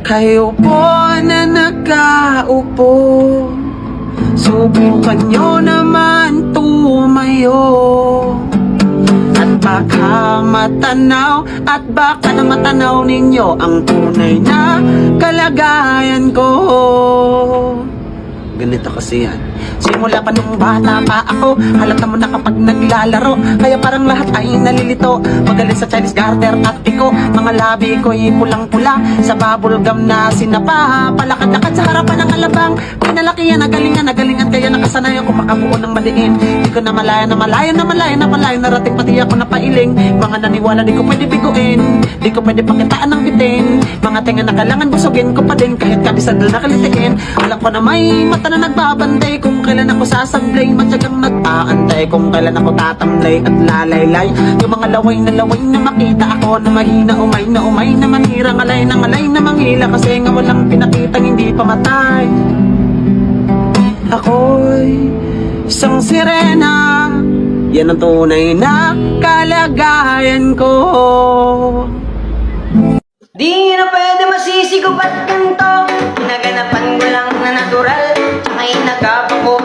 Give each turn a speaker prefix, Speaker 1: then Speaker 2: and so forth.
Speaker 1: Kayo po na nakaupo, subukan nyo naman tumayo. At baka matanaw, at baka na matanaw ninyo ang tunay na kalagayan ko. Ganito kasi yan. Simula pa nung bata pa ako, halata mo na kapag naglalaro, kaya parang lahat ay nalilito. Magaling sa Chinese garter at piko, mga labi ko'y pulang-pula sa bubble gum na sinapa. Palakad-lakad sa harapan ng alabang, pinalakihan, nagalingan, kaya nakasanayan ko makabuo ng maliin. Di ko na malayan, narating pati ako na pailing. Mga naniwala di ko pwede biguin, di ko pwede pakitaan ng bitin. Mga tenga na kailangan busugin ko pa din, kahit kabisag na nakalitiin. Alam ko na may mata na nagbabantay kung kailan ako sasablay, matyagang nag-aantay kung kailan ako tatamlay at lalaylay. Yung mga laway na makita ako na mahina, umay na manira, ngalay na manghila, kasi nga walang pinakitang hindi pamatay. Ako'y isang sirena, yan ang tunay na kalagayan ko.
Speaker 2: Di na pwede masisigupat ganito, ginaganapan ko lang na natural, tsaka inagap ako